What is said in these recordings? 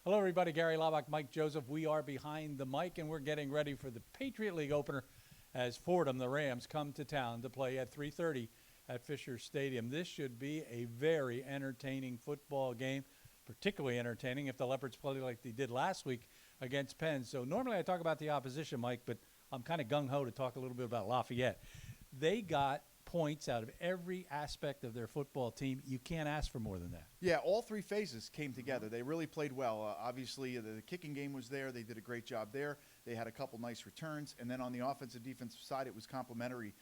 Hello, everybody. Gary Laubach, Mike Joseph. We are behind the mic, and we're getting ready for the Patriot League opener as Fordham, the Rams, come to town to play at 3:30 at Fisher Stadium. This should be a very entertaining football game, particularly entertaining if the Leopards play like they did last week against Penn. So normally I talk about the opposition, Mike, but I'm kind of gung-ho to talk a little bit about Lafayette. They got points out of every aspect of their football team. You can't ask for more than that. Yeah, all three phases came together. They really played well. Obviously, the kicking game was there. They did a great job there. They had a couple nice returns. And then on the offensive defensive side, it was complementary.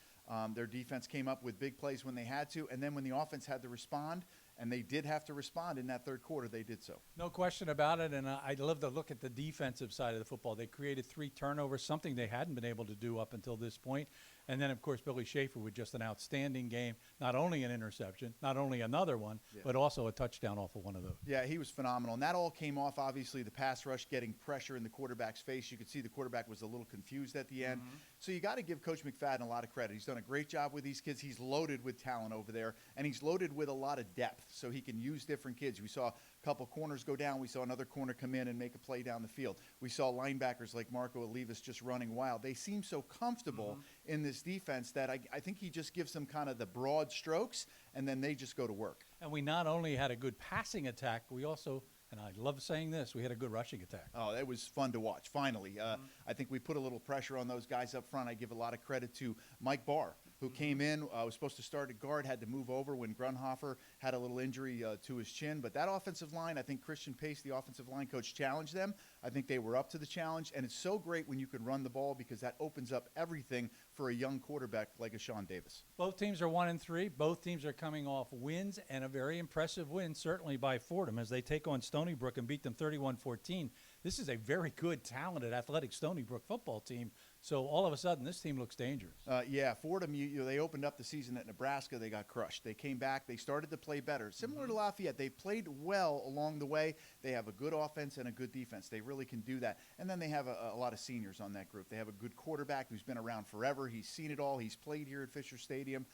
Their defense came up with big plays when they had to. And then when the offense had to respond, and they did have to respond in that third quarter, they did so. No question about it, and I'd love to look at the defensive side of the football. They created 3 turnovers, something they hadn't been able to do up until this point. And then, of course, Billy Schaefer with just an outstanding game, not only an interception, not only another one, but also a touchdown off of one of those. Yeah, he was phenomenal. And that all came off, obviously, the pass rush getting pressure in the quarterback's face. You could see the quarterback was a little confused at the end. So you got to give Coach McFadden a lot of credit. He's done a great job with these kids. He's loaded with talent over there, and he's loaded with a lot of depth so he can use different kids. We saw a couple corners go down. We saw another corner come in and make a play down the field. We saw linebackers like Marco Olivas just running wild. They seem so comfortable in this defense that I think he just gives them kind of the broad strokes, and then they just go to work. And we not only had a good passing attack, we also, and I love saying this, we had a good rushing attack. Oh, that was fun to watch, finally. I think we put a little pressure on those guys up front. I give a lot of credit to Mike Barr, who came in, was supposed to start at guard, had to move over when Grunhofer had a little injury to his chin. But that offensive line, I think Christian Pace, the offensive line coach, challenged them. I think they were up to the challenge. And it's so great when you can run the ball because that opens up everything for a young quarterback like a Sean Davis. Both teams are 1-3. Both teams are coming off wins, and a very impressive win, certainly by Fordham, as they take on Stony Brook and beat them 31-14. This is a very good, talented, athletic Stony Brook football team. So all of a sudden, this team looks dangerous. Yeah, Fordham, they opened up the season at Nebraska. They got crushed. They came back. They started to play better. Similar to Lafayette, they played well along the way. They have a good offense and a good defense. They really can do that. And then they have a lot of seniors on that group. They have a good quarterback who's been around forever. He's seen it all. He's played here at Fisher Stadium.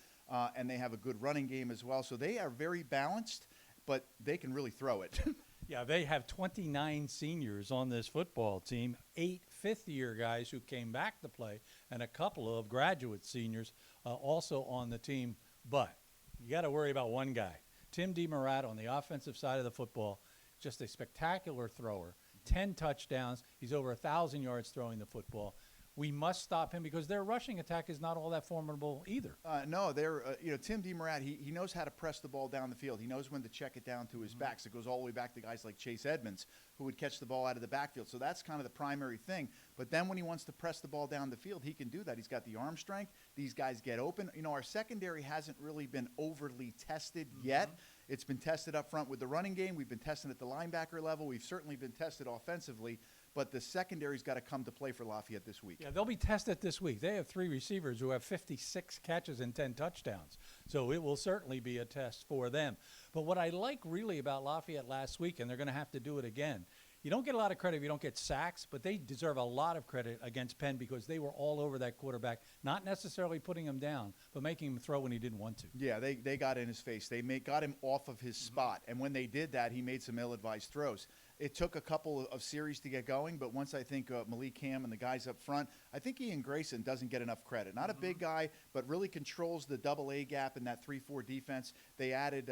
And they have a good running game as well. So they are very balanced, but they can really throw it. Yeah, they have 29 seniors on this football team, 8 fifth-year guys who came back to play, and a couple of graduate seniors also on the team. But you got to worry about one guy, Tim DeMurat on the offensive side of the football, just a spectacular thrower, 10 touchdowns. He's over 1,000 yards throwing the football. We must stop him because their rushing attack is not all that formidable either. No, they're Tim DeMurat, he knows how to press the ball down the field. He knows when to check it down to his backs. It goes all the way back to guys like Chase Edmonds, who would catch the ball out of the backfield. So that's kind of the primary thing. But then when he wants to press the ball down the field, he can do that. He's got the arm strength. These guys get open. Our secondary hasn't really been overly tested yet. It's been tested up front with the running game. We've been tested at the linebacker level. We've certainly been tested offensively. But the secondary's got to come to play for Lafayette this week. Yeah, they'll be tested this week. They have 3 receivers who have 56 catches and 10 touchdowns. So it will certainly be a test for them. But what I like really about Lafayette last week, and they're going to have to do it again, you don't get a lot of credit if you don't get sacks, but they deserve a lot of credit against Penn because they were all over that quarterback, not necessarily putting him down, but making him throw when he didn't want to. Yeah, they got in his face. They got him off of his spot. And when they did that, he made some ill-advised throws. It took a couple of series to get going, but once I think Malik Ham and the guys up front, I think Ian Grayson doesn't get enough credit. Not a big guy, but really controls the double-A gap in that 3-4 defense. They added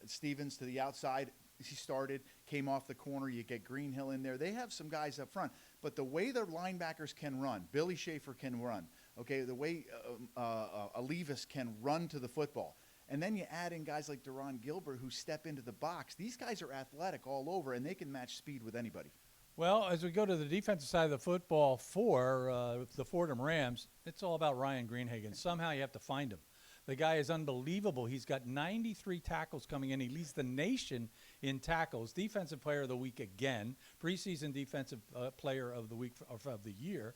Stevens to the outside. He started, came off the corner. You get Greenhill in there. They have some guys up front. But the way their linebackers can run, Billy Schaefer can run, okay, the way Olivas can run to the football. And then you add in guys like Deron Gilbert who step into the box. These guys are athletic all over, and they can match speed with anybody. Well, as we go to the defensive side of the football for the Fordham Rams, it's all about Ryan Greenhagen. Somehow you have to find him. The guy is unbelievable. He's got 93 tackles coming in. He leads the nation in tackles. Defensive Player of the Week again. Preseason Defensive Player of the Week of the Year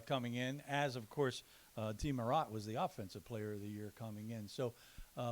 coming in. As, of course, DeMurat was the Offensive Player of the Year coming in. So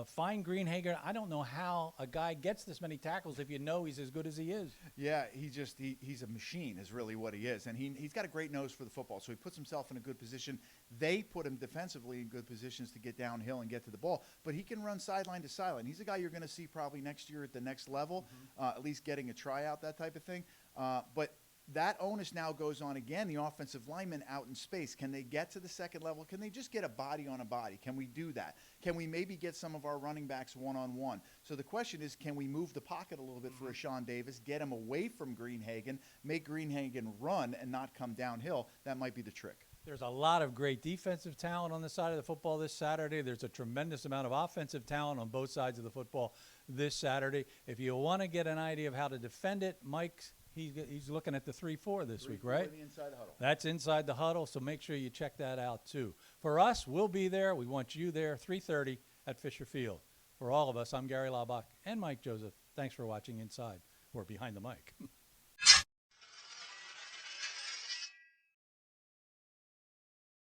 Find Greenhagen. I don't know how a guy gets this many tackles if you know he's as good as he is. Yeah, he's a machine is really what he is. And he's got a great nose for the football, so he puts himself in a good position. They put him defensively in good positions to get downhill and get to the ball. But he can run sideline to sideline. He's a guy you're going to see probably next year at the next level, at least getting a tryout, that type of thing. But that onus now goes on again, the offensive linemen out in space. Can they get to the second level? Can they just get a body on a body? Can we do that? Can we maybe get some of our running backs one-on-one? So the question is, can we move the pocket a little bit for a Sean Davis, get him away from Greenhagen, make Greenhagen run and not come downhill? That might be the trick. There's a lot of great defensive talent on the side of the football this Saturday. There's a tremendous amount of offensive talent on both sides of the football this Saturday. If you want to get an idea of how to defend it, Mike's he's looking at the 3-4 this week, right? The inside huddle. That's inside the huddle, so make sure you check that out too. For us, we'll be there. We want you there, 3:30 at Fisher Field. For all of us, I'm Gary Laubach and Mike Joseph. Thanks for watching Inside or Behind the Mic.